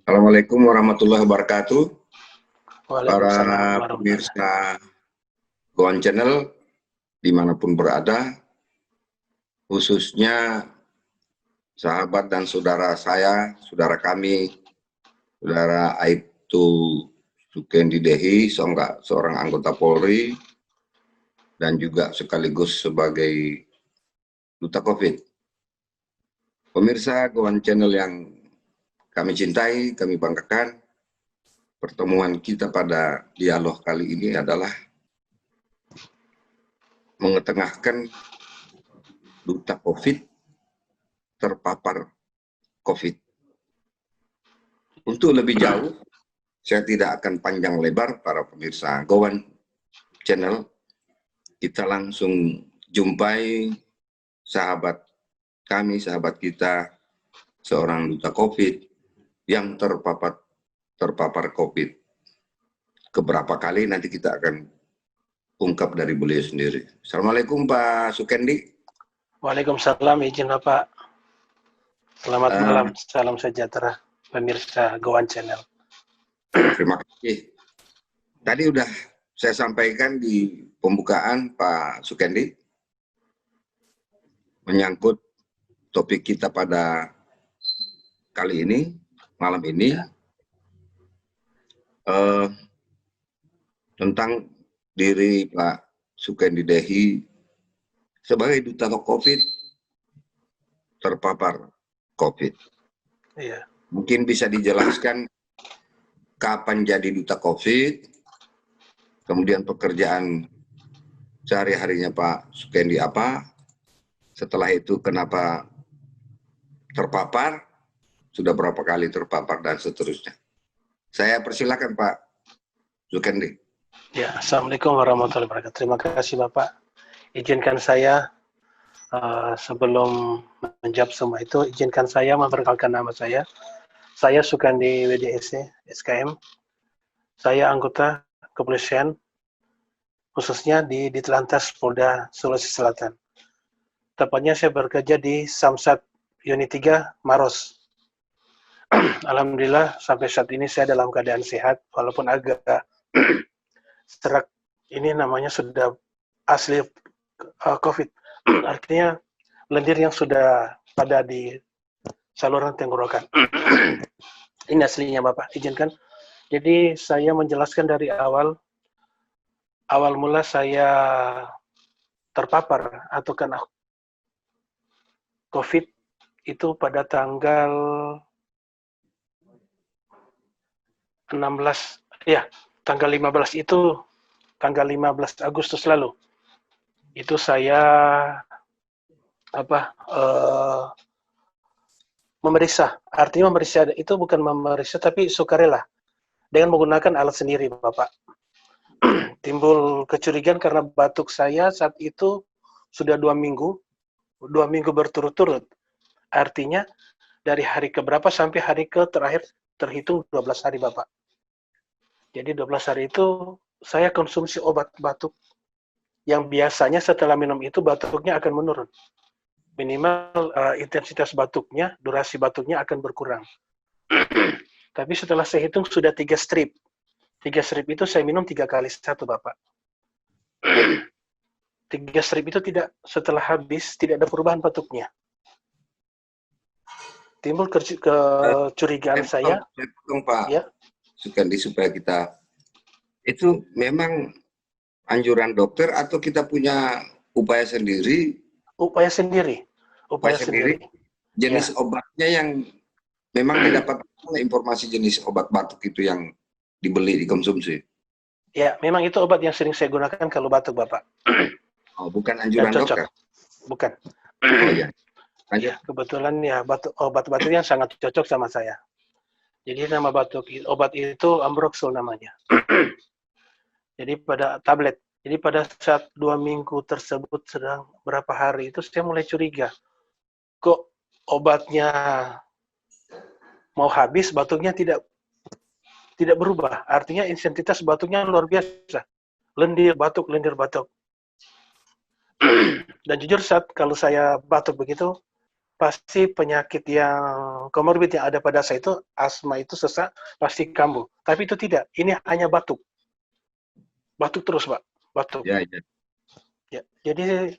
Assalamualaikum warahmatullahi wabarakatuh. Para Waalaikumsalam warahmatullahi. pemirsa Goan Channel dimanapun berada, khususnya sahabat dan saudara saya, saudara kami, saudara Aibtu Sukendi Dehi, seorang anggota Polri, dan juga sekaligus sebagai duta COVID. Pemirsa Goan Channel yang kami cintai, kami banggakan, pertemuan kita pada dialog kali ini adalah mengetengahkan duta COVID terpapar COVID. Untuk lebih jauh, saya tidak akan panjang lebar para pemirsa Goan Channel. Kita langsung jumpai sahabat kami, sahabat kita, seorang duta COVID yang terpapar COVID. Keberapa kali nanti kita akan ungkap dari beliau sendiri. Assalamualaikum Pak Sukendi. Waalaikumsalam, izin Bapak. Selamat malam, salam sejahtera pemirsa Goan Channel. Terima kasih. Tadi udah saya sampaikan di pembukaan Pak Sukendi menyangkut topik kita pada kali ini, malam ini, tentang diri Pak Sukendi Dehi sebagai duta COVID terpapar COVID. Iya. Mungkin bisa dijelaskan kapan jadi duta COVID, kemudian pekerjaan sehari-harinya Pak Sukendi apa, setelah itu kenapa terpapar, sudah berapa kali terpapar, dan seterusnya. Saya persilakan Pak Sukendi. Ya, Assalamualaikum warahmatullahi wabarakatuh. Terima kasih Bapak. Izinkan saya sebelum menjawab semua itu, izinkan saya memperkenalkan nama saya. Saya Sukandi WDSC SKM. Saya anggota kepolisian khususnya di Ditlantas Polda Sulawesi Selatan. Tepatnya saya bekerja di Samsat Unit 3 Maros. Alhamdulillah sampai saat ini saya dalam keadaan sehat, walaupun agak serak. Ini namanya sudah asli COVID. Artinya lendir yang sudah pada di saluran tenggorokan. Ini aslinya Bapak, izinkan. Jadi saya menjelaskan dari awal mula saya terpapar atau kena COVID itu pada tanggal 16, ya, tanggal 15 itu, tanggal 15 Agustus lalu. Itu saya memeriksa. Artinya memeriksa itu bukan memeriksa tapi sukarela dengan menggunakan alat sendiri, Bapak. Timbul kecurigaan karena batuk saya saat itu sudah 2 minggu berturut-turut. Artinya dari hari keberapa sampai hari ke terakhir terhitung 12 hari, Bapak. Jadi 12 hari itu saya konsumsi obat batuk yang biasanya setelah minum itu batuknya akan menurun. Minimal intensitas batuknya, durasi batuknya akan berkurang. Tapi setelah saya hitung sudah 3 strip. 3 strip itu saya minum 3 kali 1, Bapak. 3 strip itu setelah habis tidak ada perubahan batuknya. Timbul kecurigaan saya. Saya potong Pak Ya. Sukendi supaya kita, itu memang anjuran dokter atau kita punya upaya sendiri? Upaya sendiri. Upaya sendiri. Jenis obatnya yang memang didapat informasi jenis obat batuk itu yang dibeli, dikonsumsi? Ya, memang itu obat yang sering saya gunakan kalau batuk, Bapak. Oh, bukan anjuran dokter? Bukan. Oh iya. Ya, kebetulan ya obat batuk yang sangat cocok sama saya. Jadi nama obat itu Ambroxol namanya. Jadi pada tablet. Jadi pada saat 2 minggu tersebut sedang berapa hari itu saya mulai curiga. Kok obatnya mau habis, batuknya tidak berubah. Artinya intensitas batuknya luar biasa. Lendir batuk. Dan jujur saat kalau saya batuk begitu, pasti penyakit yang komorbid yang ada pada saya itu, asma itu sesak, pasti kambuh. Tapi itu tidak, ini hanya batuk. Batuk terus, Pak. Batuk. Ya, ya. Ya, jadi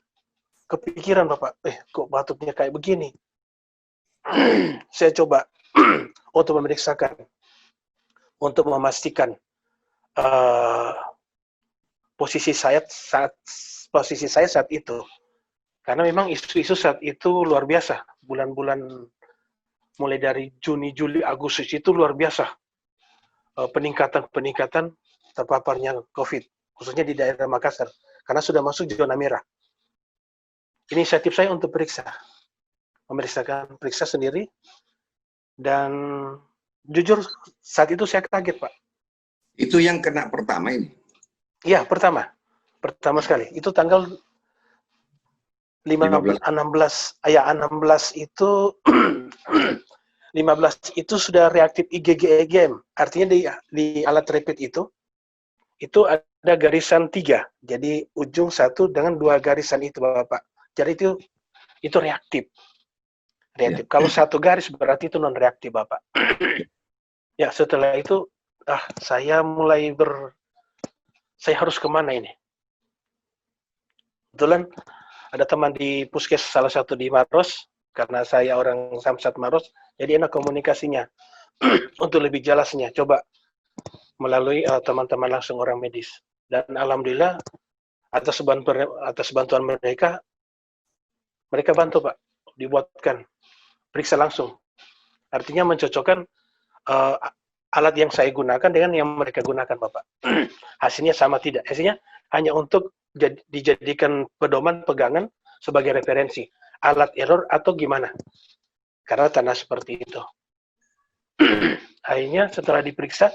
kepikiran Bapak, kok batuknya kayak begini? Saya coba untuk memeriksakan, untuk memastikan uh, posisi saya saat itu. Karena memang isu-isu saat itu luar biasa. Bulan-bulan mulai dari Juni, Juli, Agustus itu luar biasa. Peningkatan terpaparnya COVID, khususnya di daerah Makassar. Karena sudah masuk zona merah. Inisiatif saya untuk periksa sendiri, dan jujur saat itu saya kaget, Pak. Itu yang kena pertama ini? Iya, pertama sekali. Itu tanggal 16 itu 15 itu sudah reaktif IgG EGM. Artinya di alat rapid itu ada garisan 3. Jadi ujung 1 dengan 2 garisan itu, Bapak. Jadi itu reaktif. Ya. Kalau 1 garis berarti itu non reaktif, Bapak. Ya, setelah itu saya mulai saya harus kemana ini? Kebetulan ada teman di Puskes salah satu di Maros, karena saya orang Samsat Maros, jadi enak komunikasinya. Untuk lebih jelasnya, coba melalui teman-teman langsung orang medis. Dan alhamdulillah atas bantuan mereka bantu, Pak, dibuatkan periksa langsung. Artinya mencocokkan alat yang saya gunakan dengan yang mereka gunakan, Bapak. Hasilnya sama tidak? Hasilnya hanya untuk dijadikan pedoman pegangan sebagai referensi. Alat error atau gimana? Karena tanah seperti itu. Akhirnya setelah diperiksa,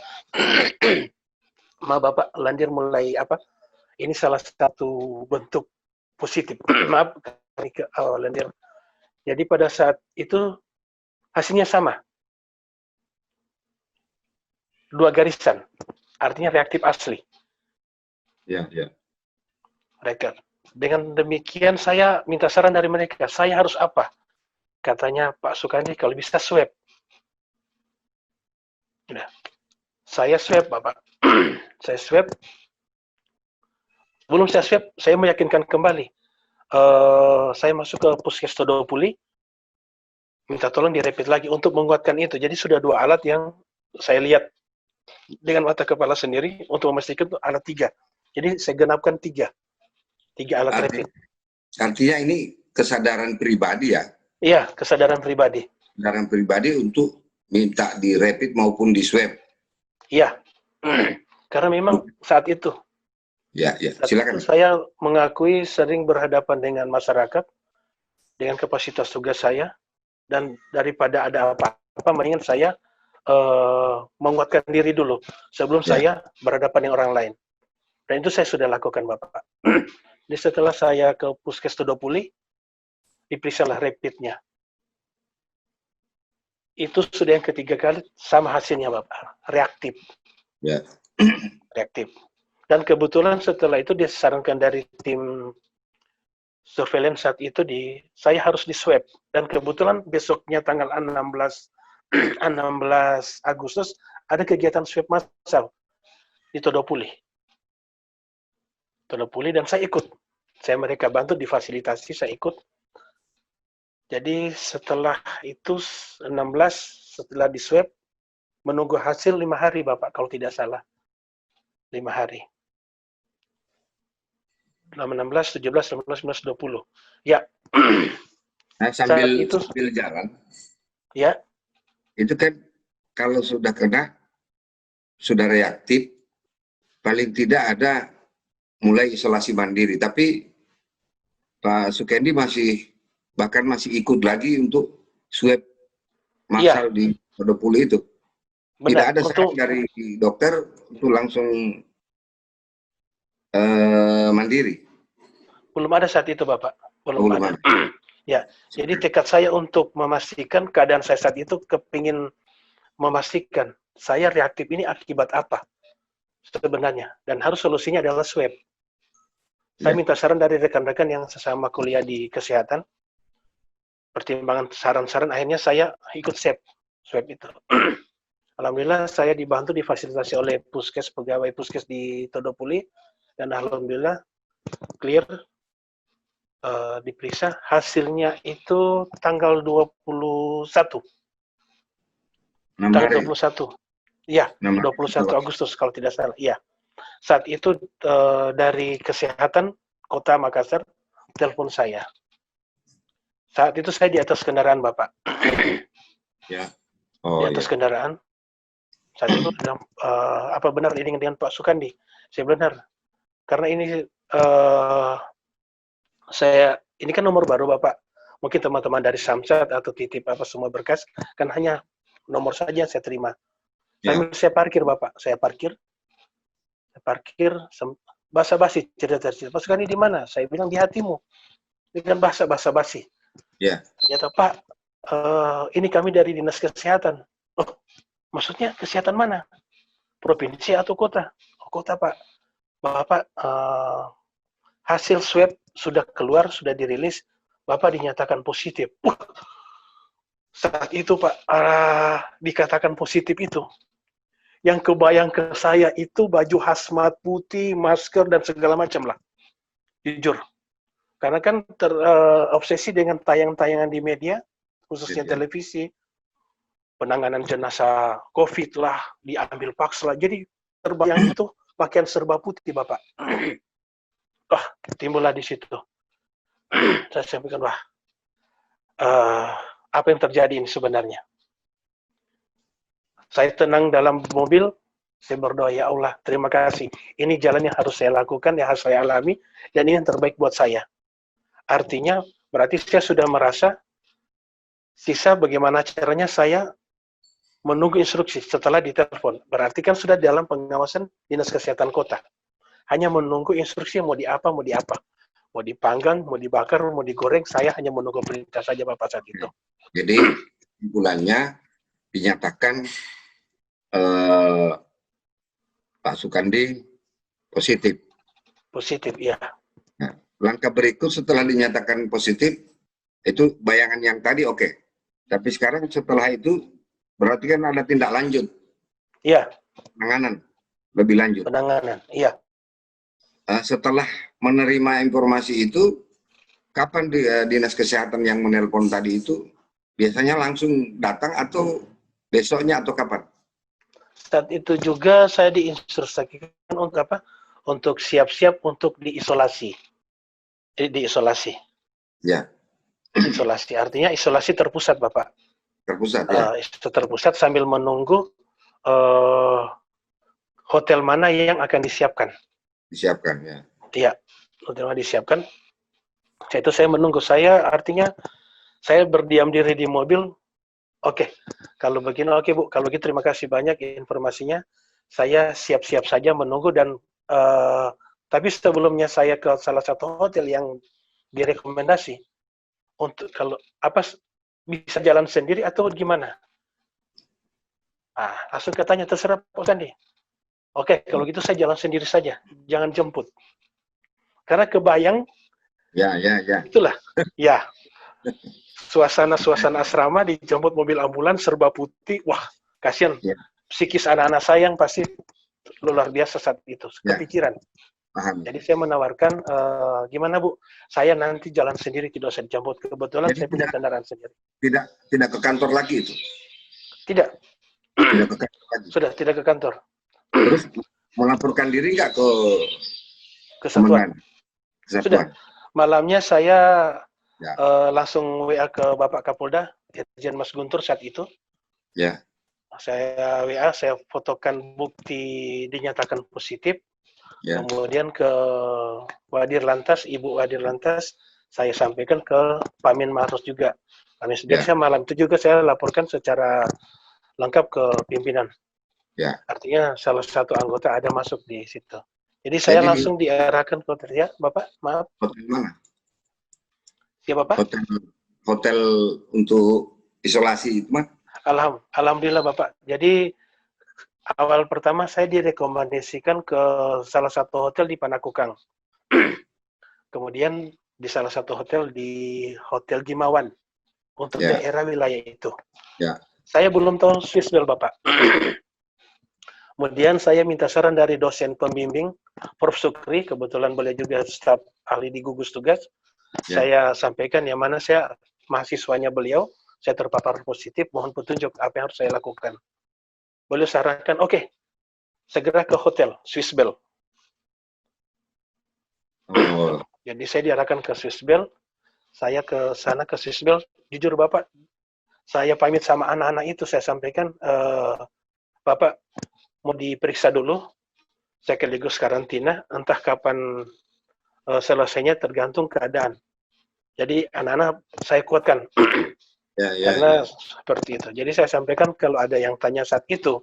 Bapak Landir mulai ini salah satu bentuk positif. Maaf, Landir. Jadi pada saat itu hasilnya sama. 2 garisan. Artinya reaktif asli. Ya, ya. Mereka. Dengan demikian saya minta saran dari mereka. Saya harus apa? Katanya Pak Sukandi kalau bisa swab. Nah, saya swab, Bapak. Saya swab. Belum saya swab, saya meyakinkan kembali. Saya masuk ke Puskes Todopuli, minta tolong direpit lagi untuk menguatkan itu. Jadi sudah 2 alat yang saya lihat dengan mata kepala sendiri untuk memastikan itu alat 3. Jadi saya genapkan 3 alat rapid. Artinya ini kesadaran pribadi ya? Iya, kesadaran pribadi. Kesadaran pribadi untuk minta di rapid maupun di swab? Iya, karena memang saat itu. Ya, ya. Silakan. Itu saya mengakui sering berhadapan dengan masyarakat, dengan kapasitas tugas saya, dan daripada ada apa-apa, mendingan saya menguatkan diri dulu sebelum saya berhadapan dengan orang lain. Dan itu saya sudah lakukan, Bapak. Jadi setelah saya ke Puskes Todopuli, diperiksalah rapidnya. Itu sudah yang ketiga kali, sama hasilnya, Bapak. Reaktif. Ya. Reaktif. Dan kebetulan setelah itu disarankan dari tim surveillance saat itu saya harus di swab. Dan kebetulan besoknya tanggal 16 Agustus ada kegiatan swab massal di Todopuli. Dan saya ikut. Mereka bantu difasilitasi, saya ikut. Jadi setelah itu 16 setelah di swab menunggu hasil 5 hari, Bapak, kalau tidak salah. 5 hari. 16, 17, 18, 19, 20. Ya. Nah, sambil jalan. Ya. Itu kan kalau sudah kena, sudah reaktif, paling tidak ada mulai isolasi mandiri. Tapi Pak Sukendi bahkan masih ikut lagi untuk swab massal di Todopuli itu. Benar, tidak ada saran dari dokter untuk langsung mandiri. Belum ada saat itu, Bapak. Belum ada. Ya, jadi tekad saya untuk memastikan keadaan saya saat itu, kepingin memastikan saya reaktif ini akibat apa sebenarnya, dan harus solusinya adalah swab. Saya minta saran dari rekan-rekan yang sesama kuliah di kesehatan. pertimbangan saran-saran akhirnya saya ikut swab itu. Alhamdulillah saya dibantu difasilitasi oleh pegawai puskes di Todopuli, dan alhamdulillah clear, diperiksa, hasilnya itu tanggal 21. 6 Tanggal hari. 21. Iya, 6 hari 21 setelah. Agustus kalau tidak salah. Iya. Saat itu dari kesehatan Kota Makassar telepon saya. Saat itu saya di atas kendaraan, Bapak. Ya. Di Oh atas ya. kendaraan. Saat itu apa benar ini dengan Pak Sukandi? Saya benar. Karena ini ini kan nomor baru, Bapak. Mungkin teman-teman dari Samsat atau titip apa semua berkas, kan hanya nomor saja saya terima. Ya. Saya parkir, Bapak. Saya parkir, basa-basi cerita-cerita. Pak Sukandi di mana? Saya bilang di hatimu. Dengan bahasa basi. Ya. Ternyata, Pak, ini kami dari Dinas Kesehatan. Oh, maksudnya kesehatan mana? Provinsi atau kota? Oh, kota, Pak. Bapak, hasil swab sudah keluar, sudah dirilis, Bapak dinyatakan positif. Saat itu, Pak, dikatakan positif itu, yang kebayang ke saya itu baju hazmat putih, masker, dan segala macam lah. Jujur. Karena kan terobsesi dengan tayang-tayangan di media, khususnya televisi, penanganan jenazah COVID lah, diambil paksa lah. Jadi terbayang itu pakaian serba putih, Bapak. Wah, timbullah di situ. Saya sampaikan, wah, apa yang terjadi ini sebenarnya? Saya tenang dalam mobil, saya berdoa, ya Allah, terima kasih. Ini jalan yang harus saya lakukan, yang harus saya alami, dan ini yang terbaik buat saya. Artinya, berarti saya sudah merasa, sisa bagaimana caranya saya menunggu instruksi setelah ditelepon. Berarti kan sudah dalam pengawasan Dinas Kesehatan Kota. Hanya menunggu instruksi mau diapa, mau diapa. Mau dipanggang, mau dibakar, mau digoreng, saya hanya menunggu perintah saja, Bapak, saat itu. Jadi, bulannya dinyatakan Pak Sukandi positif. Positif, iya. Nah, langkah berikut setelah dinyatakan positif, itu bayangan yang tadi oke. Tapi sekarang setelah itu, berarti kan ada tindak lanjut. Iya. Penanganan, lebih lanjut. Penanganan, iya. Setelah menerima informasi itu, kapan Dinas Kesehatan yang menelpon tadi itu, biasanya langsung datang atau besoknya atau kapan? Saat itu juga saya diinstruksikan untuk apa? Untuk siap-siap untuk diisolasi. Diisolasi. Ya. Isolasi, artinya isolasi terpusat, Bapak. Terpusat, ya. Terpusat sambil menunggu hotel mana yang akan disiapkan. Disiapkan, ya. Iya, hotel mana disiapkan. Itu saya menunggu. Artinya saya berdiam diri di mobil. Oke, kalau begini, oke Bu. Kalau gitu terima kasih banyak informasinya. Saya siap-siap saja menunggu dan tapi sebelumnya saya ke salah satu hotel yang direkomendasi untuk kalau apa bisa jalan sendiri atau gimana? Langsung katanya terserah Pak Sandi. Oke, kalau gitu saya jalan sendiri saja, jangan jemput. Karena kebayang. Ya. Itulah, ya. Suasana asrama dijemput mobil ambulans serba putih, wah kasihan. Ya. Psikis anak-anak saya yang pasti luar biasa saat itu, kepikiran. Paham. Jadi saya menawarkan, gimana Bu, saya nanti jalan sendiri, tidak usah dijemput. Kebetulan jadi saya punya kendaraan sendiri. Tidak ke kantor lagi itu? Tidak. Tidak ke kantor lagi? Sudah, tidak ke kantor. Terus melaporkan diri nggak ke Kesatuan? Sudah. Malamnya saya langsung WA ke Bapak Kapolda, Irjen Mas Guntur saat itu. Ya. Saya WA, saya fotokan bukti dinyatakan positif. Ya. Kemudian ke Wadir Lantas, Ibu Wadir Lantas, saya sampaikan ke Pak Min Mahrus juga. Jadi saya malam itu juga saya laporkan secara lengkap ke pimpinan. Ya. Artinya salah satu anggota ada masuk di situ. Jadi saya langsung diarahkan ke hotel. Ya, Bapak, maaf. Hotel mana? Siapa, Pak? Hotel untuk isolasi itu, Mas? Alhamdulillah, Bapak. Jadi awal pertama saya direkomendasikan ke salah satu hotel di Panakukang. Kemudian di salah satu hotel di Hotel Gimawan. untuk Ya. daerah wilayah itu. Ya. Saya belum tahu Swissbel, Bapak. Kemudian saya minta saran dari dosen pembimbing, Prof. Sukri, kebetulan beliau juga staf ahli di gugus tugas. Ya. Saya sampaikan yang mana saya mahasiswanya beliau, saya terpapar positif, mohon petunjuk apa yang harus saya lakukan. Beliau sarankan, oke, segera ke hotel Swissbel. Oh. Jadi saya diarahkan ke Swissbel, saya ke sana ke Swissbel, jujur Bapak, saya pamit sama anak-anak itu, saya sampaikan, Bapak mau diperiksa dulu, sekaligus karantina, entah kapan selesainya tergantung keadaan. Jadi anak-anak saya kuatkan, karena seperti itu. Jadi saya sampaikan kalau ada yang tanya saat itu,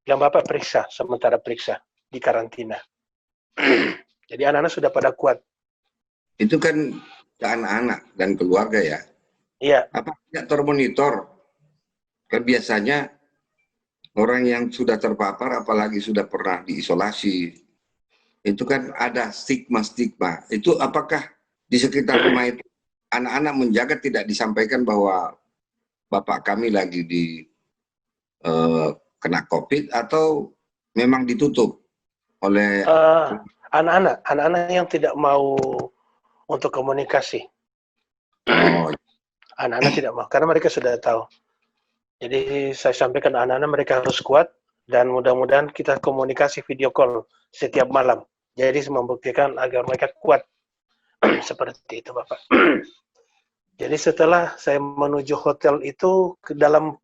yang Bapak periksa, sementara periksa di karantina. Jadi anak-anak sudah pada kuat. Itu kan ke anak-anak dan keluarga ya. Iya. Apa tidak termonitor? Kan biasanya orang yang sudah terpapar, apalagi sudah pernah diisolasi, itu kan ada stigma-stigma. Itu apakah di sekitar rumah itu anak-anak menjaga tidak disampaikan bahwa bapak kami lagi di kena COVID, atau memang ditutup oleh anak-anak yang tidak mau untuk komunikasi. Oh. Anak-anak tidak mau, karena mereka sudah tahu. Jadi saya sampaikan anak-anak mereka harus kuat, dan mudah-mudahan kita komunikasi video call setiap malam. Jadi membuktikan agar mereka kuat. Seperti itu Bapak. Jadi setelah saya menuju hotel itu, dalam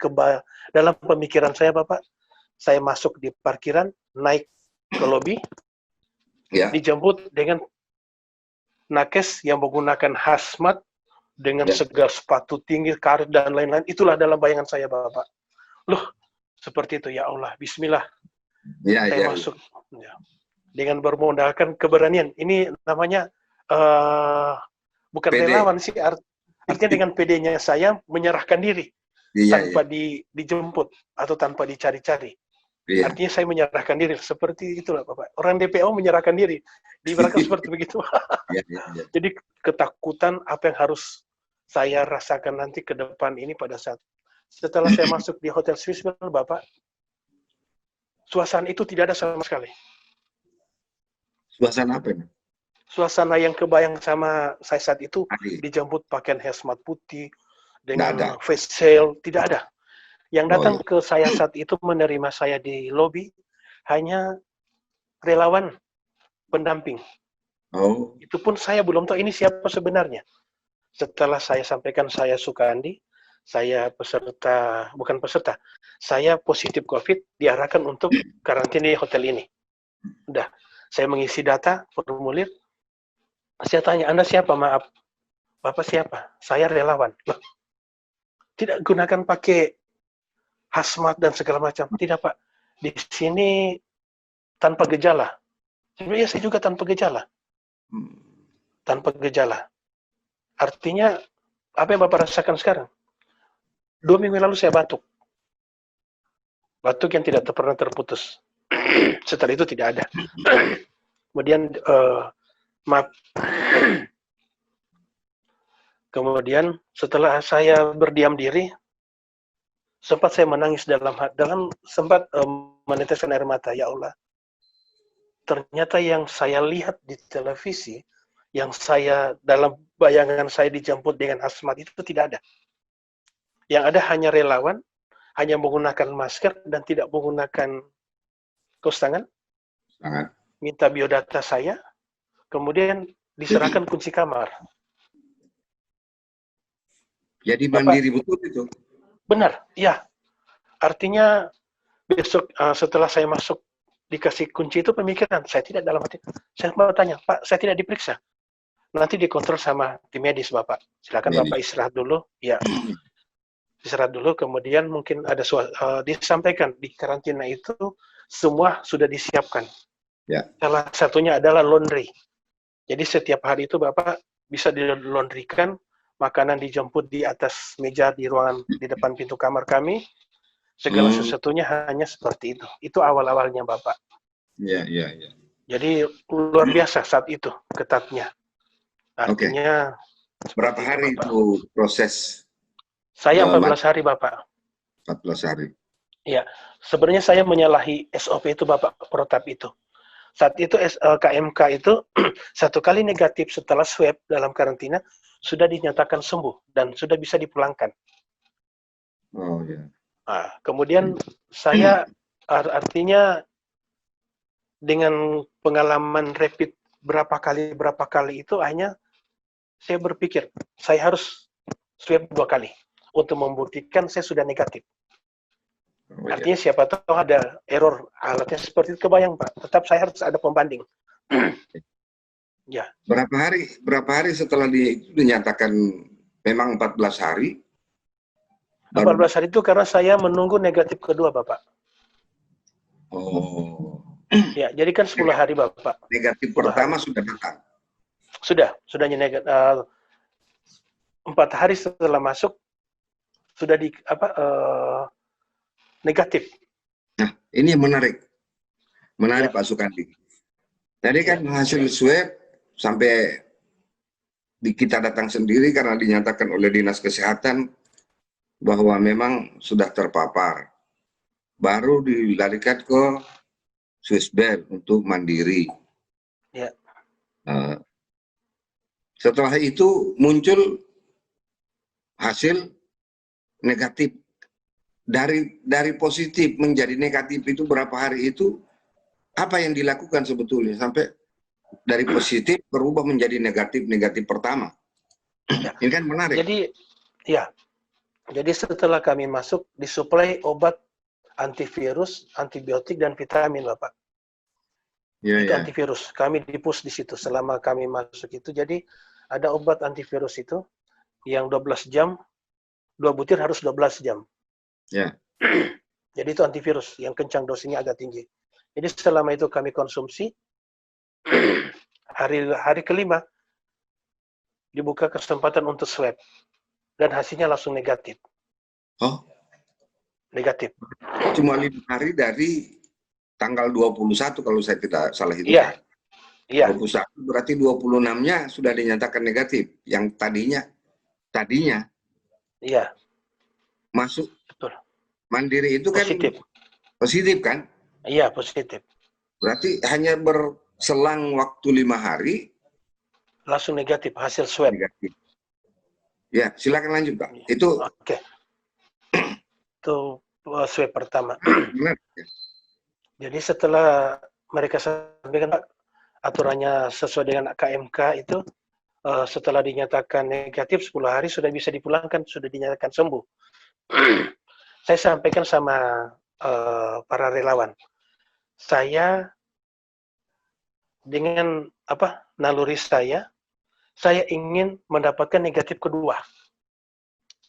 pemikiran saya Bapak, saya masuk di parkiran, naik ke lobi, ya. Dijemput dengan nakes yang menggunakan hazmat, dengan segala sepatu tinggi, karet, dan lain-lain. Itulah dalam bayangan saya Bapak. Loh, seperti itu, ya Allah, bismillah. Saya masuk. Ya. Dengan bermodalkan keberanian. Ini namanya bukan PD. Relawan sih, artinya dengan PD-nya saya menyerahkan diri tanpa dijemput atau tanpa dicari-cari. Artinya saya menyerahkan diri, seperti itulah Bapak. Orang DPO menyerahkan diri, diibaratkan seperti begitu. Jadi ketakutan apa yang harus saya rasakan nanti ke depan ini pada saat setelah saya masuk di Hotel Swissbel Bapak, suasana itu tidak ada sama sekali. Suasana apa ini? Suasana yang kebayang sama saya saat itu, dijemput pakaian hazmat putih, dengan face shield, tidak ada. Yang datang ke saya saat itu menerima saya di lobi, hanya relawan pendamping. Itu pun saya belum tahu ini siapa sebenarnya. Setelah saya sampaikan saya Sukandi, saya saya positif COVID, diarahkan untuk karantina di hotel ini. Udah, saya mengisi data, formulir. Saya tanya, Anda siapa? Maaf. Bapak siapa? Saya relawan. Loh, tidak gunakan pakai hazmat dan segala macam. Tidak, Pak. Di sini tanpa gejala. Sebenarnya saya juga tanpa gejala. Tanpa gejala. Artinya, apa yang Bapak rasakan sekarang? 2 minggu lalu saya batuk. Batuk yang tidak pernah terputus. Setelah itu tidak ada. Kemudian, kemudian setelah saya berdiam diri, sempat saya menangis sempat meneteskan air mata. Ya Allah, ternyata yang saya lihat di televisi, yang saya dalam bayangan saya dijemput dengan hazmat itu tidak ada. Yang ada hanya relawan, hanya menggunakan masker dan tidak menggunakan kaos tangan. Minta biodata saya, kemudian diserahkan kunci kamar. Jadi mandiri betul itu? Benar, ya. Artinya besok setelah saya masuk dikasih kunci itu pemikiran, saya tidak dalam hati. Saya mau tanya, Pak, saya tidak diperiksa. Nanti dikontrol sama tim medis Bapak. Silakan Bapak istirahat dulu. Ya. Istirahat dulu, kemudian mungkin ada disampaikan di karantina itu semua sudah disiapkan. Ya. Salah satunya adalah laundry. Jadi setiap hari itu Bapak bisa dilondrikan, makanan dijemput di atas meja di ruangan di depan pintu kamar kami. Segala sesuatunya hanya seperti itu. Itu awal-awalnya Bapak. Iya. Jadi luar biasa saat itu ketatnya. Artinya berapa hari itu proses Saya 14 hari, Bapak. 14 hari. Ya, sebenarnya saya menyalahi SOP itu, Bapak, protap itu. Saat itu KMK itu satu kali negatif setelah swab dalam karantina sudah dinyatakan sembuh dan sudah bisa dipulangkan. Oh ya. Nah, kemudian saya artinya dengan pengalaman rapid berapa kali itu hanya saya berpikir saya harus swab 2 kali untuk membuktikan saya sudah negatif. Oh, Artinya ya. siapa tahu ada error alatnya seperti itu, kebayang Pak. Tetap saya harus ada pembanding. Ya. Berapa hari setelah dinyatakan memang 14 hari? 14 hari itu karena saya menunggu negatif kedua, Bapak. Oh. Ya, jadi kan 10 hari, Bapak. Negatif 10 pertama hari. sudah datang. Sudah negatif. 4 hari setelah masuk sudah negatif. Nah, ini yang menarik. Menarik, Ya. Pak Sukandi. Tadi kan hasil swab sampai kita datang sendiri karena dinyatakan oleh Dinas Kesehatan bahwa memang sudah terpapar. Baru dilarikan ke Swissbed untuk mandiri. Ya. Setelah itu muncul hasil negatif. Dari positif menjadi negatif itu berapa hari itu, apa yang dilakukan sebetulnya sampai dari positif berubah menjadi negatif pertama. Ya. Ini kan menarik. Jadi setelah kami masuk disuplai obat antivirus, antibiotik dan vitamin, Bapak. Itu antivirus. Kami di-push di situ selama kami masuk itu. Jadi ada obat antivirus itu yang 12 jam, 2 butir harus 12 jam. Ya. Jadi itu antivirus yang kencang, dosisnya agak tinggi. Jadi selama itu kami konsumsi, hari kelima dibuka kesempatan untuk swab dan hasilnya langsung negatif. Oh, negatif. Cuma 5 hari dari tanggal 21 kalau saya tidak salah itu. Iya. Iya. 21 berarti 26-nya sudah dinyatakan negatif. Yang tadinya iya. Masuk. Betul. Mandiri itu kan positif kan? Iya, positif. Berarti hanya berselang waktu 5 hari langsung negatif hasil swab. Negatif. Ya, silakan lanjut, Pak. Itu Oke. Itu swab pertama. benar. Jadi setelah mereka sampaikan Pak, aturannya sesuai dengan KMK itu setelah dinyatakan negatif 10 hari sudah bisa dipulangkan, sudah dinyatakan sembuh. Saya sampaikan sama para relawan. Saya dengan naluri saya ingin mendapatkan negatif kedua.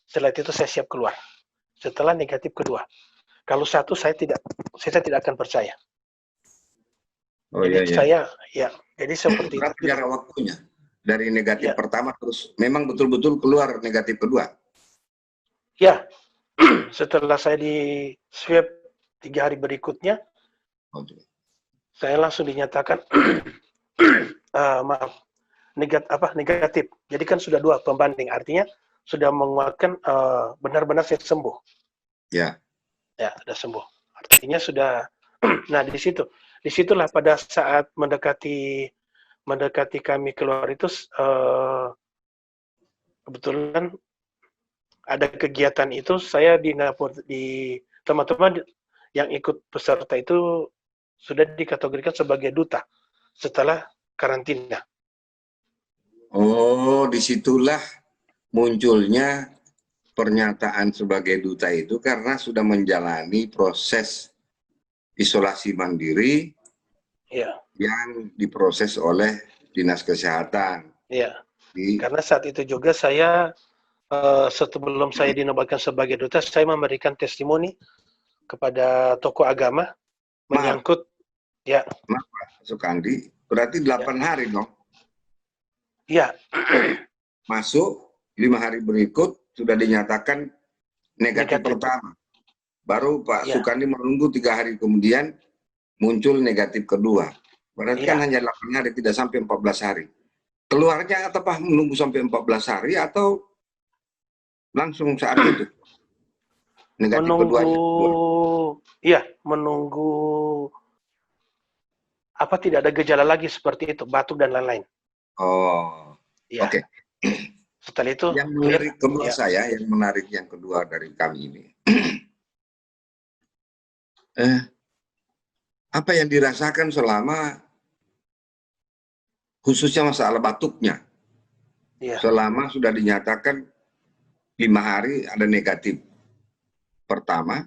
Setelah itu saya siap keluar. Setelah negatif kedua. Kalau satu saya tidak akan percaya. Oh, jadi iya. Jadi seperti itu. Jarak waktunya dari negatif pertama terus memang betul-betul keluar negatif kedua. Ya, setelah saya di swab 3 hari berikutnya, saya langsung dinyatakan negatif. Jadi kan sudah 2 pembanding, artinya sudah menguatkan benar-benar saya sembuh. Ya. Ya, sudah sembuh. Artinya sudah. Nah, disitulah pada saat mendekati kami keluar itu kebetulan ada kegiatan itu, saya di teman-teman yang ikut peserta itu sudah dikategorikan sebagai duta setelah karantina. Oh, disitulah munculnya pernyataan sebagai duta itu karena sudah menjalani proses isolasi mandiri yang diproses oleh Dinas Kesehatan. Iya. Karena saat itu juga saya sebelum saya dinobatkan sebagai duta, saya memberikan testimoni kepada tokoh agama menyangkut Maaf, Pak Sukandi, berarti 8 hari dong? Iya. Masuk 5 hari berikut sudah dinyatakan negatif. Pertama. Baru Pak Sukandi menunggu 3 hari kemudian muncul negatif kedua. Berarti kan hanya 8 hari, tidak sampai 14 hari. Keluarnya atau menunggu sampai 14 hari atau Langsung saat itu negatif kedua. Menunggu, iya, menunggu apa tidak ada gejala lagi seperti itu, batuk dan lain-lain. Oh, Iya, oke. setelah itu Yang clear. menarik kedua Ya, saya, yang menarik yang kedua dari kami ini, eh, apa yang dirasakan selama khususnya masalah batuknya, iya, selama sudah dinyatakan 5 hari ada negatif pertama,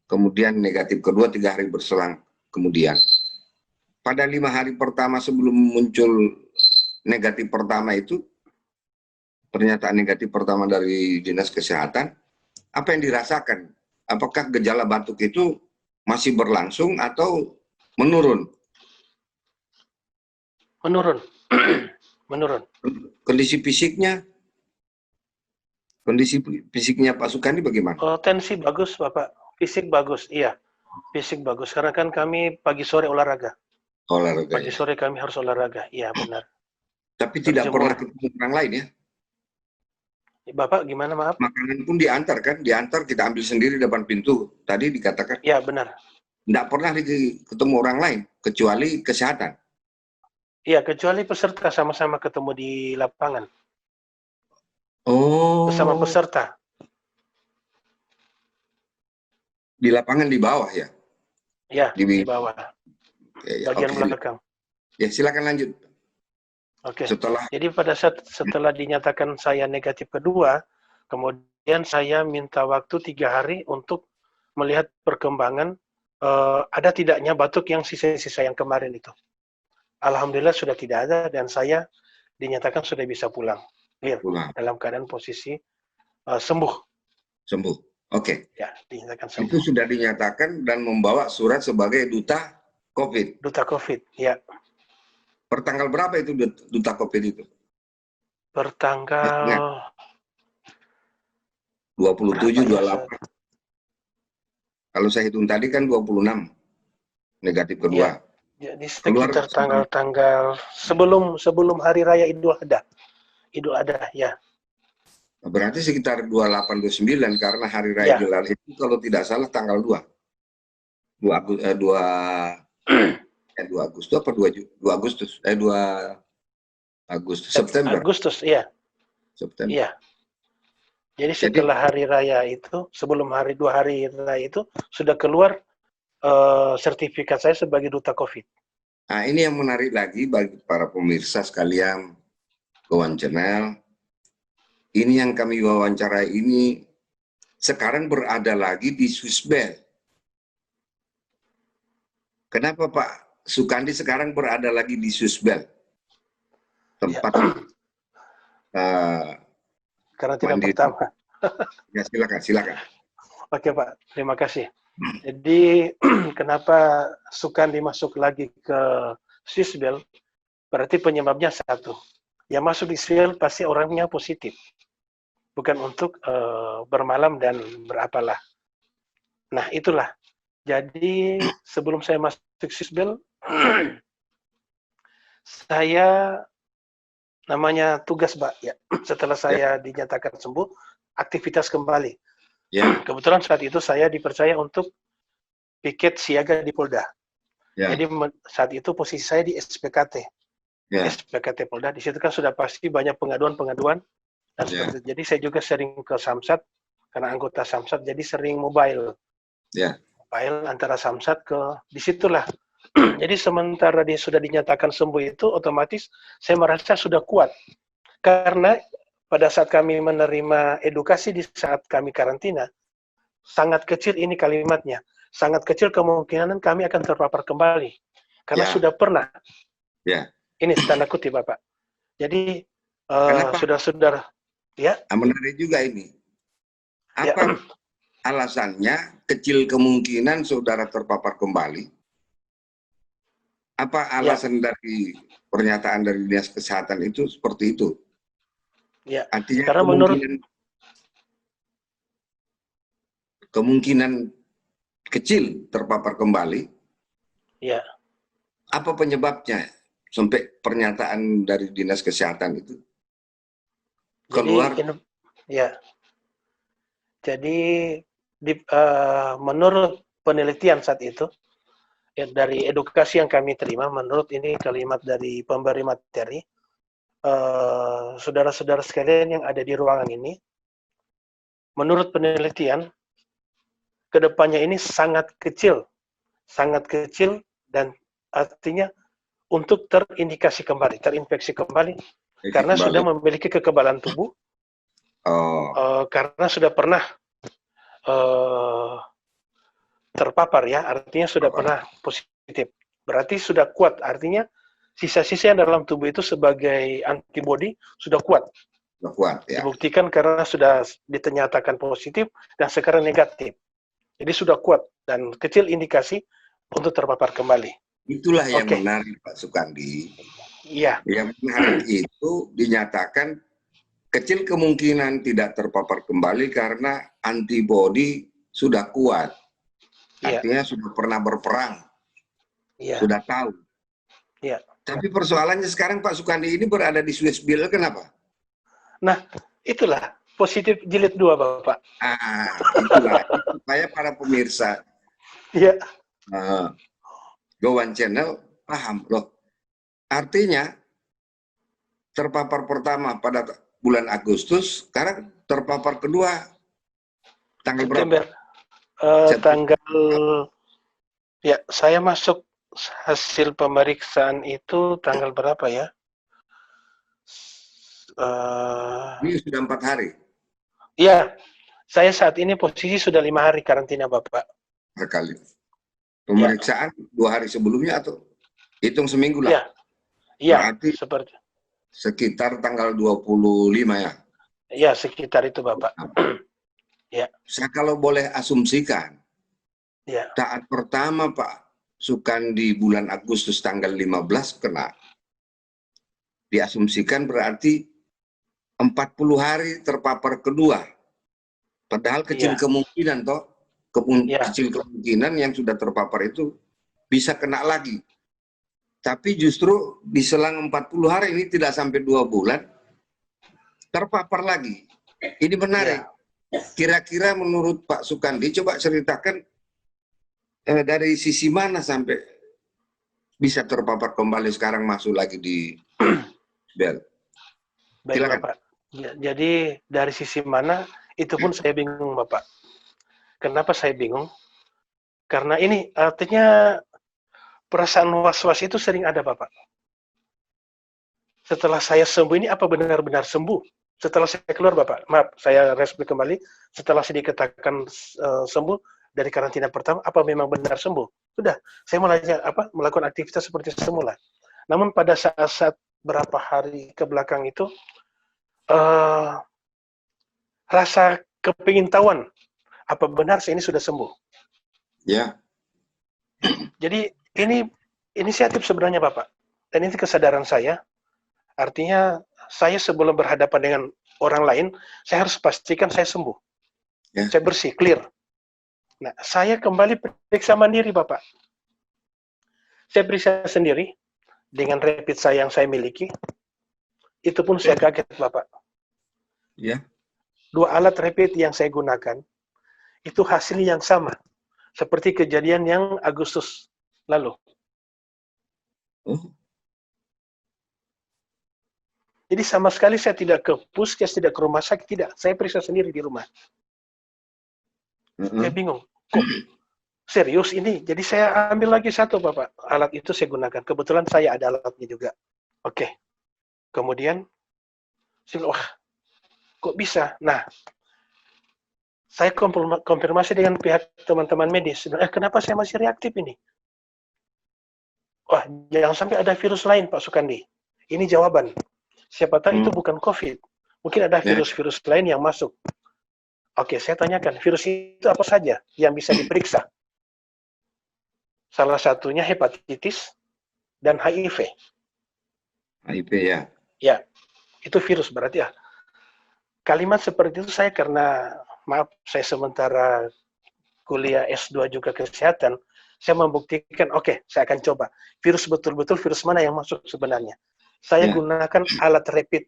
kemudian negatif kedua 3 hari berselang kemudian. Pada 5 hari pertama sebelum muncul negatif pertama itu, pernyataan negatif pertama dari Dinas Kesehatan, apa yang dirasakan? Apakah gejala batuk itu masih berlangsung atau menurun? menurun, menurun. Kondisi fisiknya, kondisi fisiknya Pak Sukandi bagaimana? Oh, tensi bagus, Bapak. Fisik bagus, iya. Fisik bagus. Karena kan kami pagi sore olahraga. Olahraga Pagi ya. sore kami harus olahraga. Iya, benar. Tapi tidak pernah Berjemur. ketemu orang lain ya. Bapak gimana, maaf? Makanan pun diantar kan, diantar kita ambil sendiri depan pintu. Tadi dikatakan Iya, benar. tidak pernah ketemu orang lain kecuali kesehatan. Iya, kecuali peserta sama-sama ketemu di lapangan. Bersama Oh, peserta. di lapangan di bawah ya. Ya, Di, di bawah. ya, Bagian oke. belakang. Ya silakan lanjut. Oke. Setelah Jadi pada saat setelah dinyatakan saya negatif kedua, kemudian saya minta waktu 3 hari untuk melihat perkembangan ada tidaknya batuk yang sisa-sisa yang kemarin itu. Alhamdulillah sudah tidak ada dan saya dinyatakan sudah bisa pulang. Clear. pulang Dalam keadaan posisi sembuh. sembuh. Oke. Ya, dinyatakan Itu sembuh. sudah dinyatakan dan membawa surat sebagai duta COVID. Duta COVID, ya. Pertanggal berapa itu duta COVID itu? Masih ingat? Pertanggal berapa 27, ya? 28. Kalau saya hitung tadi kan 26 negatif Ya, kedua. jadi Keluar sekitar tanggal-tanggal sebelum hari raya Idul Adha. Idul Adha, ya. berarti sekitar 28 29 karena hari raya Ya, Idul Adha itu kalau tidak salah tanggal 2. 2 Agustus 2 Agustus apa 2 Agustus 2 Agustus September. Agustus, iya. September. Iya. Jadi Jadi setelah hari raya itu, sebelum 2 hari raya itu, sudah keluar sertifikat saya sebagai duta COVID. nah ini yang menarik lagi bagi para pemirsa sekalian Gowan Channel. Ini yang kami wawancarai ini sekarang berada lagi di Swissbel. Kenapa Pak Sukandi sekarang berada lagi di Swissbel? Tempat Karantina mandiri. pertama. Ya silakan, silakan. Oke Pak, terima kasih. Jadi kenapa Sukandi masuk lagi ke Swissbel? Berarti penyebabnya satu. Yang masuk di Swissbel pasti orangnya positif. Bukan untuk bermalam dan berapalah. Nah, itulah. Jadi sebelum saya masuk Swissbel, saya namanya tugas, Pak. Ya. Setelah saya dinyatakan sembuh, aktivitas kembali. Ya. Kebetulan saat itu saya dipercaya untuk piket siaga di Polda. Ya. Jadi saat itu posisi saya di SPKT. Ya. SPKT Polda. Di situ kan sudah pasti banyak pengaduan-pengaduan. Dan seperti itu. Jadi saya juga sering ke Samsat, karena anggota Samsat, jadi sering mobile. Ya. Mobile antara Samsat ke, disitulah. Jadi sementara dia sudah dinyatakan sembuh itu, otomatis saya merasa sudah kuat. Karena pada saat kami menerima edukasi di saat kami karantina, sangat kecil ini kalimatnya, sangat kecil kemungkinan kami akan terpapar kembali. Karena sudah pernah. Ya. Ini tanda kutip, Bapak. Jadi, sudah ya. Menarik juga ini. Apa alasannya kecil kemungkinan saudara terpapar kembali? Apa alasan dari pernyataan dari Dinas Kesehatan itu seperti itu? Ya. Artinya Karena kemungkinan kecil terpapar kembali. Ya. Apa penyebabnya sampai pernyataan dari Dinas Kesehatan itu keluar? Jadi, ya. Jadi menurut penelitian saat itu, ya, dari edukasi yang kami terima, menurut ini kalimat dari pemberi materi, saudara-saudara sekalian yang ada di ruangan ini, menurut penelitian, kedepannya ini sangat kecil, dan artinya untuk terinfeksi kembali, karena sudah memiliki kekebalan tubuh, karena sudah pernah terpapar ya, artinya sudah pernah positif. Berarti sudah kuat, artinya sisa-sisa yang dalam tubuh itu sebagai antibodi sudah kuat. Sudah kuat ya. Dibuktikan karena sudah dinyatakan positif dan sekarang negatif. Jadi sudah kuat dan kecil indikasi untuk terpapar kembali. Itulah yang menarik Pak Sukandi. Iya. Yang menarik itu dinyatakan kecil kemungkinan tidak terpapar kembali karena antibodi sudah kuat. Artinya sudah pernah berperang. Sudah tahu. Iya. Tapi persoalannya sekarang Pak Sukandi ini berada di Swiss Bill, kenapa? Nah, itulah positif jilid 2, Bapak. Itulah. Supaya para pemirsa Gowan Channel paham loh. Artinya terpapar pertama pada bulan Agustus, sekarang terpapar kedua tanggal berapa? Tanggal ya, saya masuk hasil pemeriksaan itu tanggal berapa ya? Ini sudah 4 hari. Iya, saya saat ini posisi sudah 5 hari karantina, Bapak. Sekali. Pemeriksaan 2 hari sebelumnya atau hitung seminggu lah? Iya, berarti seperti sekitar tanggal 25 ya? Iya, sekitar itu, Bapak. Ya. Saya kalau boleh asumsikan, ya. saat pertama Pak Sukandi bulan Agustus tanggal 15 kena, diasumsikan berarti 40 hari terpapar kedua. Padahal kecil kemungkinan toh, kecil kemungkinan yang sudah terpapar itu bisa kena lagi. Tapi justru di selang 40 hari ini tidak sampai 2 bulan, terpapar lagi. Ini menarik. Kira-kira menurut Pak Sukandi, coba ceritakan dari sisi mana sampai bisa terpapar kembali sekarang masuk lagi di Bel. Baik, Bapak. Ya, jadi dari sisi mana, itu pun saya bingung, Bapak. Kenapa saya bingung? Karena ini artinya perasaan was-was itu sering ada, Bapak. Setelah saya sembuh ini, apa benar-benar sembuh? Setelah saya keluar, Bapak, maaf, saya respon kembali, setelah saya dikatakan sembuh dari karantina pertama, apa memang benar sembuh? Sudah, saya melakukan aktivitas seperti semula. Namun pada saat berapa hari ke belakang itu, rasa kepingintahuan, apa benar saya ini sudah sembuh? Ya. Jadi ini inisiatif sebenarnya, Bapak. Dan ini kesadaran saya, artinya saya sebelum berhadapan dengan orang lain, saya harus pastikan saya sembuh. Saya bersih, clear. Nah, saya kembali periksa mandiri, Bapak. Saya periksa sendiri dengan rapid saya yang saya miliki. Itu pun saya kaget, Bapak. Ya. 2 alat rapid yang saya gunakan, itu hasil yang sama. Seperti kejadian yang Agustus lalu. Jadi sama sekali saya tidak ke puskes, tidak ke rumah sakit, tidak. Saya periksa sendiri di rumah. Saya bingung. Kok serius ini? Jadi saya ambil lagi satu, Bapak. Alat itu saya gunakan. Kebetulan saya ada alatnya juga. Oke. Kemudian, wah, kok bisa? Nah, saya konfirmasi dengan pihak teman-teman medis. Kenapa saya masih reaktif ini? Wah, jangan sampai ada virus lain, Pak Sukandi. Ini jawaban. Siapa tahu itu bukan COVID. Mungkin ada virus-virus lain yang masuk. Oke, saya tanyakan, virus itu apa saja yang bisa diperiksa? Salah satunya hepatitis dan HIV. HIV ya? Ya, itu virus berarti ya. Kalimat seperti itu saya karena, maaf, saya sementara kuliah S2 juga kesehatan, saya membuktikan, oke, saya akan coba. Virus betul-betul virus mana yang masuk sebenarnya. Saya gunakan alat rapid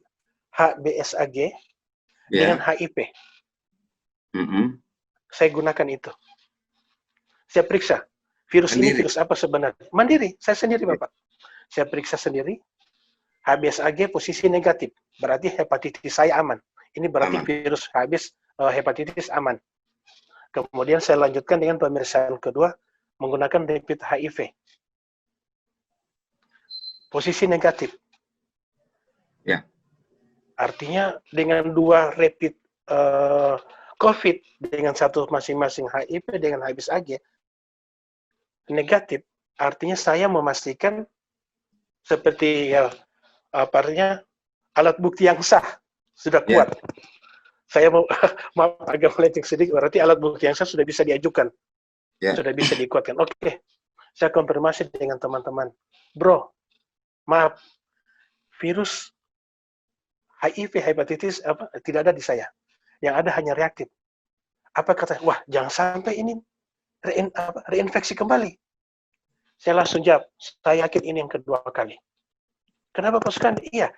HBsAg dengan HIV. Mm-mm. Saya gunakan itu. Saya periksa, virus ini Sendiri. virus apa sebenarnya. Mandiri, saya sendiri Bapak. Saya periksa sendiri, HBsAg posisi negatif, berarti hepatitis saya aman. Ini berarti Aman. virus hepatitis aman. Kemudian saya lanjutkan dengan pemeriksaan kedua, menggunakan rapid HIV. Posisi negatif. Ya. Artinya dengan dua rapid COVID, dengan satu masing-masing HIV dengan HBsAg, negatif, artinya saya memastikan seperti ya, artinya alat bukti yang sah sudah kuat. Ya. Saya mau maaf agak melenceng sedikit, berarti alat bukti yang sah sudah bisa diajukan, Ya. sudah bisa dikuatkan. Oke, saya konfirmasi dengan teman-teman, bro, maaf, virus HIV hepatitis tidak ada di saya, yang ada hanya reaktif. Apa kata? Wah, jangan sampai ini reinfeksi kembali. Saya langsung jawab, saya yakin ini yang kedua kali. Kenapa Pak Sukandi? Iya,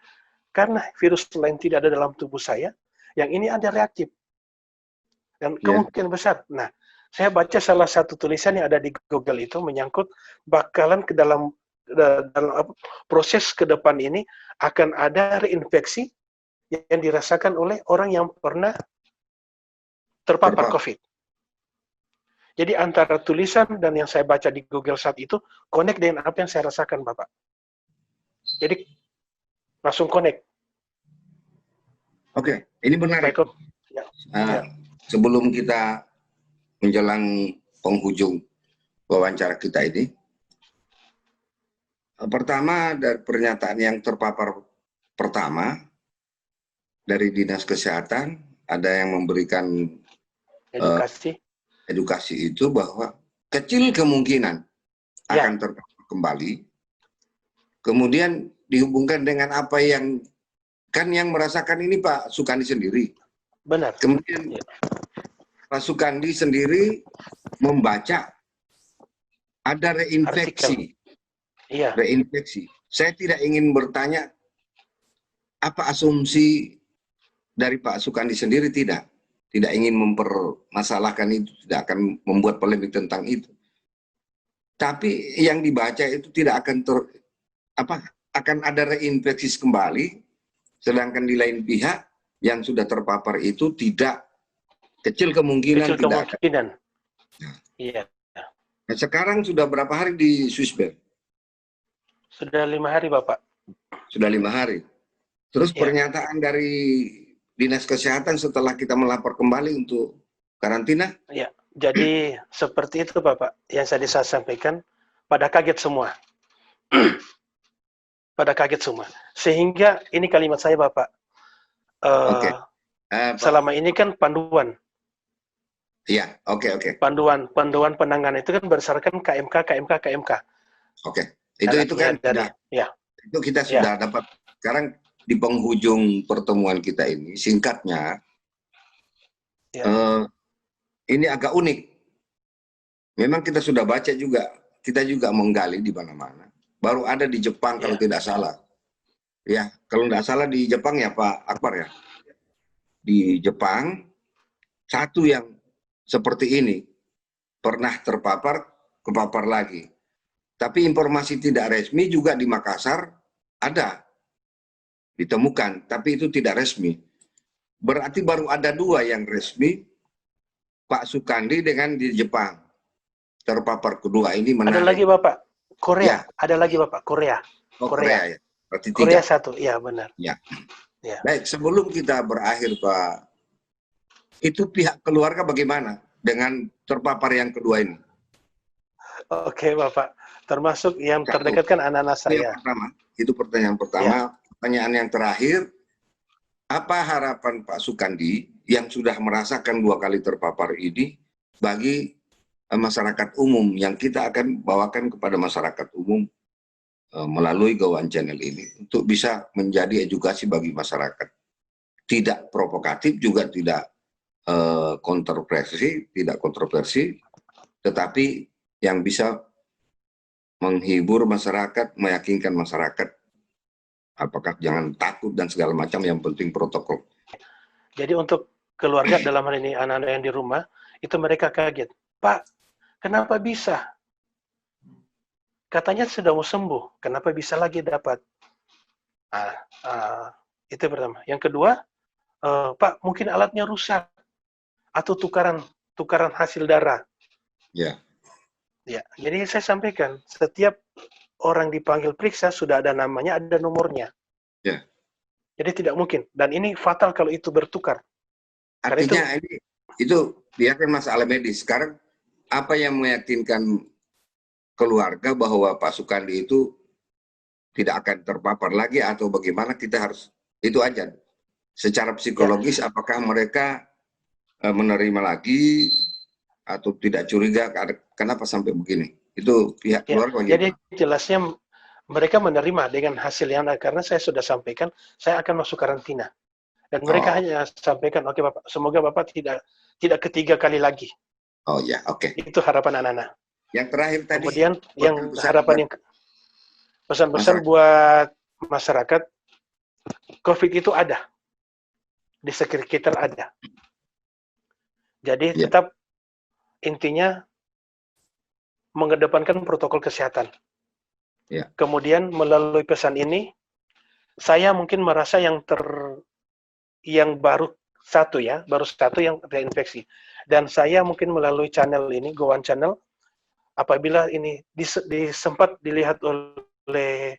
karena virus lain tidak ada dalam tubuh saya, yang ini ada reaktif. Dan kemungkinan besar. Nah, saya baca salah satu tulisan yang ada di Google itu menyangkut bakalan ke dalam proses ke depan ini akan ada reinfeksi yang dirasakan oleh orang yang pernah terpapar COVID. Jadi antara tulisan dan yang saya baca di Google saat itu, connect dengan apa yang saya rasakan, Bapak. Jadi langsung connect. Oke, ini menarik. Ya. Sebelum kita menjelang penghujung wawancara kita ini, pertama dari pernyataan yang terpapar pertama dari Dinas Kesehatan, ada yang memberikan edukasi itu bahwa kecil kemungkinan akan terpapar kembali. Kemudian dihubungkan dengan apa yang kan yang merasakan ini Pak Sukandi sendiri. Benar. Kemudian Pak Sukandi sendiri membaca ada reinfeksi. Iya. Reinfeksi. Saya tidak ingin bertanya apa asumsi dari Pak Sukandi sendiri, tidak ingin mempermasalahkan itu, tidak akan membuat polemik tentang itu. Tapi yang dibaca itu tidak akan akan ada reinfeksi kembali, sedangkan di lain pihak yang sudah terpapar itu tidak, kecil kemungkinan tidak akan. Iya. Nah, sekarang sudah berapa hari di Swissberg? Sudah 5 hari, Bapak. Sudah 5 hari. Terus pernyataan dari Dinas Kesehatan setelah kita melapor kembali untuk karantina? Ya, jadi seperti itu Bapak, yang tadi saya sampaikan, pada kaget semua. Pada kaget semua. Sehingga ini kalimat saya Bapak, selama ini kan panduan. Iya, oke. Panduan penanganan itu kan berdasarkan KMK. Oke, itu kan itu kita sudah dapat. Sekarang di penghujung pertemuan kita ini, singkatnya, ini agak unik. Memang kita sudah baca juga, kita juga menggali di mana-mana. Baru ada di Jepang kalau tidak salah. Ya, kalau tidak salah di Jepang ya Pak Akbar ya. Di Jepang, satu yang seperti ini pernah kepapar lagi. Tapi informasi tidak resmi juga di Makassar ada. Ditemukan, tapi itu tidak resmi. Berarti baru ada 2 yang resmi, Pak Sukandi dengan di Jepang. Terpapar kedua ini menarik. Ada lagi Bapak, Korea. Ada lagi Bapak, Korea. Oh, Korea ya. Berarti 3. Korea 1, ya benar. Ya. Baik, sebelum kita berakhir Pak, itu pihak keluarga bagaimana dengan terpapar yang kedua ini? Oke Bapak, termasuk yang terdekat kan anak-anak saya. Itu pertanyaan pertama. Pertanyaan yang terakhir, apa harapan Pak Sukandi yang sudah merasakan 2 kali terpapar ini bagi masyarakat umum yang kita akan bawakan kepada masyarakat umum melalui Gowan Channel ini untuk bisa menjadi edukasi bagi masyarakat. Tidak provokatif juga tidak kontroversi, tetapi yang bisa menghibur masyarakat, meyakinkan masyarakat apakah jangan takut dan segala macam, yang penting protokol. Jadi untuk keluarga, dalam hal ini anak-anak yang di rumah, itu mereka kaget. Pak, kenapa bisa? Katanya sudah mau sembuh, kenapa bisa lagi dapat? Ah, itu pertama. Yang kedua, Pak, mungkin alatnya rusak atau tukaran hasil darah. Ya. Ya, jadi saya sampaikan, setiap orang dipanggil periksa sudah ada namanya, ada nomornya. Ya. Jadi tidak mungkin. Dan ini fatal kalau itu bertukar. Artinya itu biarkan masalah medis. Sekarang apa yang meyakinkan keluarga bahwa Pak Sukandi itu tidak akan terpapar lagi atau bagaimana, kita harus itu aja. Secara psikologis apakah mereka menerima lagi atau tidak curiga kenapa sampai begini? Itu pihak keluarga. Jadi jelasnya mereka menerima dengan hasil yang ada, karena saya sudah sampaikan saya akan masuk karantina. Dan mereka hanya sampaikan, oke Bapak, semoga Bapak tidak ketiga kali lagi. Oh ya, oke. Itu harapan anak-anak. Yang terakhir tadi. Kemudian yang harapan yang pesan-pesan buat masyarakat, COVID itu ada. Di sekitar ada. Jadi tetap intinya mengedepankan protokol kesehatan. Ya. Kemudian melalui pesan ini, saya mungkin merasa yang baru satu yang terinfeksi. Dan saya mungkin melalui channel ini, Go One Channel, apabila ini sempat dilihat oleh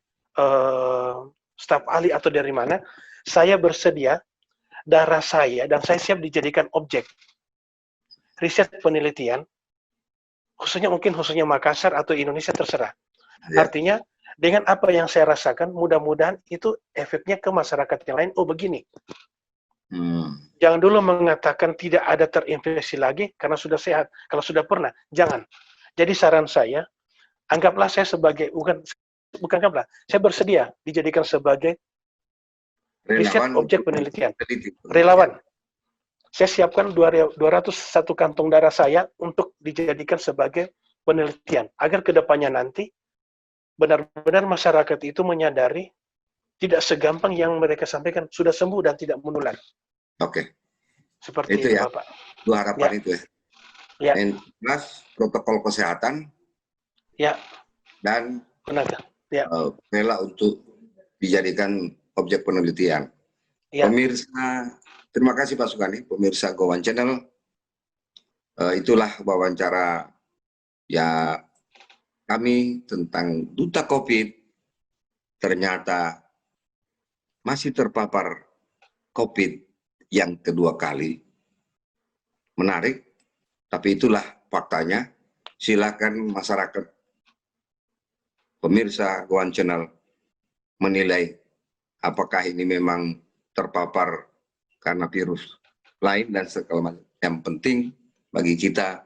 staf ahli atau dari mana, saya bersedia darah saya dan saya siap dijadikan objek riset penelitian, khususnya Makassar atau Indonesia, terserah. Ya. Artinya dengan apa yang saya rasakan, mudah-mudahan itu efeknya ke masyarakat yang lain. Oh begini. Jangan dulu mengatakan tidak ada terinfeksi lagi karena sudah sehat. Kalau sudah pernah, jangan. Jadi saran saya, anggaplah saya sebagai bukan anggaplah, saya bersedia dijadikan sebagai riset objek penelitian. Relawan. Saya siapkan 201 kantong darah saya untuk dijadikan sebagai penelitian. Agar kedepannya nanti benar-benar masyarakat itu menyadari tidak segampang yang mereka sampaikan, sudah sembuh dan tidak menular. Oke. Seperti itu ya, Bapak. Dua harapan itu ya. Ya. Plus protokol kesehatan. Ya. Dan ya. rela untuk dijadikan objek penelitian. Ya. Pemirsa, terima kasih Pak Sukandi, pemirsa Go One Channel. Itulah wawancara ya kami tentang duta COVID ternyata masih terpapar COVID yang kedua kali. Menarik, tapi itulah faktanya. Silakan masyarakat, pemirsa Go One Channel, menilai apakah ini memang terpapar karena virus lain dan segala macam. Yang penting bagi kita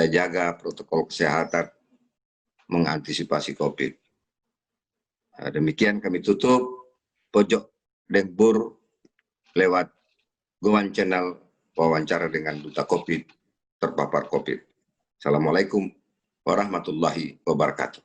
jaga protokol kesehatan mengantisipasi COVID. Demikian kami tutup pojok Dengpur lewat Go One Channel, wawancara dengan duta COVID terpapar COVID. Assalamualaikum warahmatullahi wabarakatuh.